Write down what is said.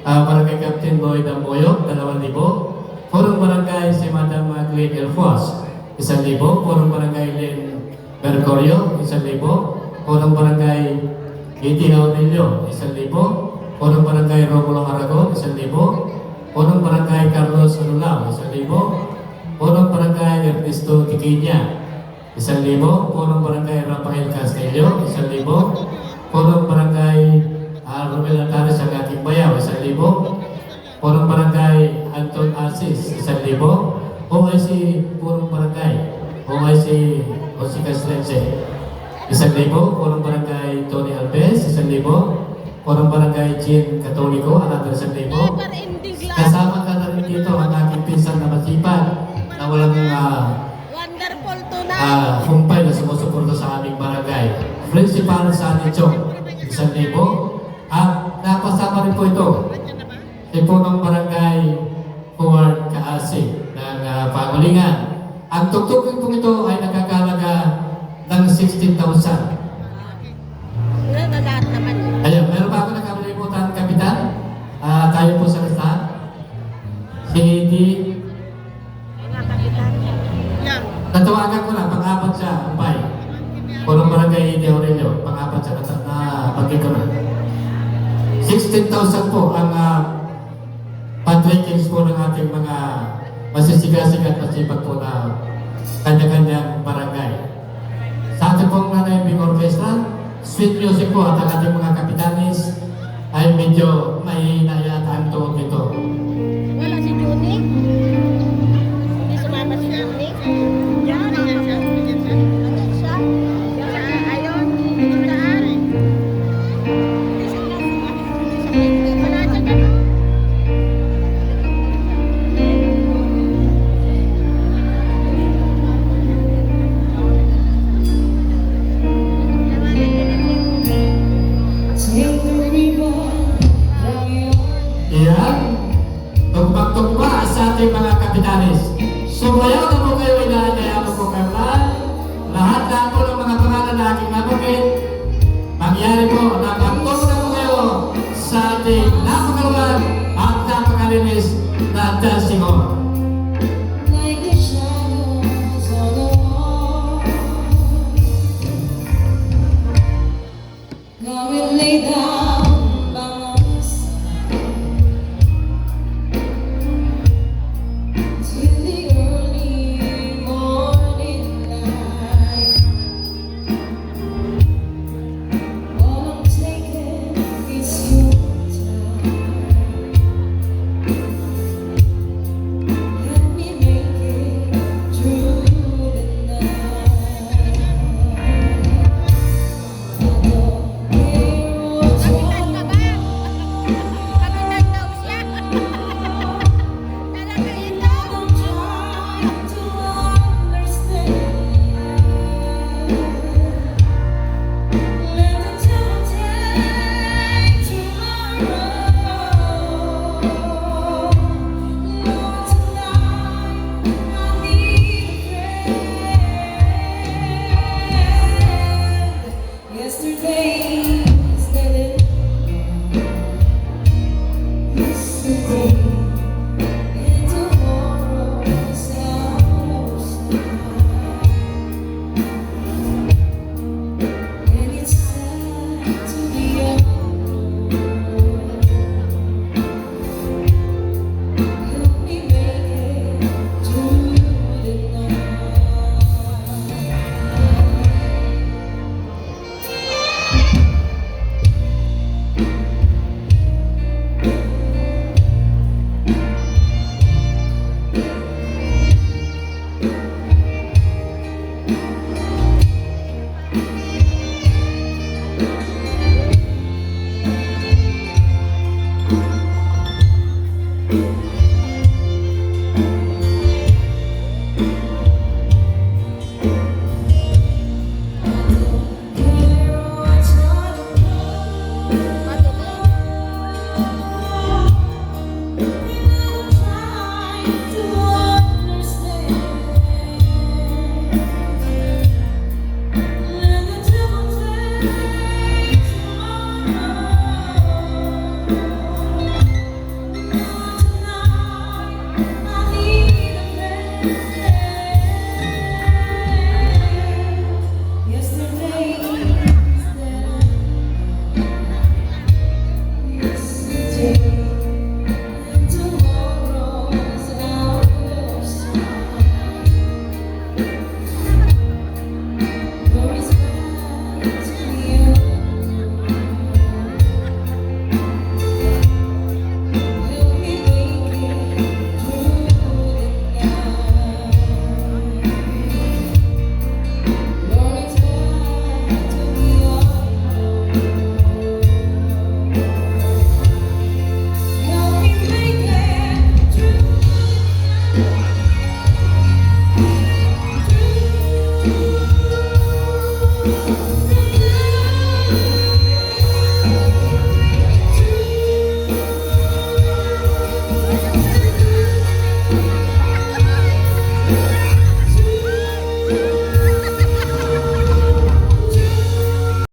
Barangay Captain Lloyd Amoyok, 2,000. Purong Barangay si Madam Glenn Elfos, 1,000. Purong Barangay Len Mercurio, 1,000. Purong Barangay Iti Aurelio, 1,000. Purong Barangay Romulo Aragon, 1,000. Purong Barangay Carlos Anulao, 1,000. Purong Barangay Ernesto Tiquiña, 1,000. Purong Barangay Rafael Castillo, 1,000. Purong Barangay Romel Antares ang aking bayaw, 1,000. Purong Barangay Anton Asis, 1,000. OIC Purong Barangay, OIC Jose Castrense, 1,000. Purong Barangay Tony Alves, 1,000. Purong Barangay Jean Catolico, another 1,000. Kasama ka na rin dito ang aking pinsan na masipag na walang wonderful tonight. humpay na sumusuporta sa aming barangay. Principal sa Anichong, 1,000. At napasama rin po ito si Punong Barangay Howard Kaasi ng Pangulingan. Ang tugtugin po ito ay nakakalaga ng 16,000. Lahat naman. Ayun, meron ba ako nakalimutan, Kapitan? Tayo po sa listahan. Si Eddie. Natawagan ko na, pang-apat siya, umpay. Punong Barangay Eddie Aurelio, pang-apat siya, pagkin ko na. 16,000 po ang fundraisings po ng ating mga masisigasig at masipag po na kanya-kanyang barangay. Sa ating pong Nanay Orchestra, sweet music po at ang ating mga kapitanis ay medyo mahihina yata ang tuon dito. Wala si Juni? Hindi sumama si Juni? Yan, yan siya. Yan siya. Ayun, pinuntaan. Wala siya na. Iyan, tugma-tugma sa ating mga kapitanis. Sumayaw na po kayo, inaalaya po kayo lahat na po ng mga pangalan na aking nabanggit. Mangyari po na pagtulong na po kayo sa ating napakaluwag at napakalinis na dancing hall. Like the shadows on the wall, come and lay down by my side till the early morning light. All I'm taking is your time. Let me make it through the night. I don't care what's Kapitan ka ba? wrong. Kapitan daw siya. Nalagay ito. I'm trying to understand. Let the time take tomorrow. Lord, tonight I need a friend. Yesterday's dead and gone. Yesterday. And tomorrow's ours now. And it's time to be alone. Help me make it through the night.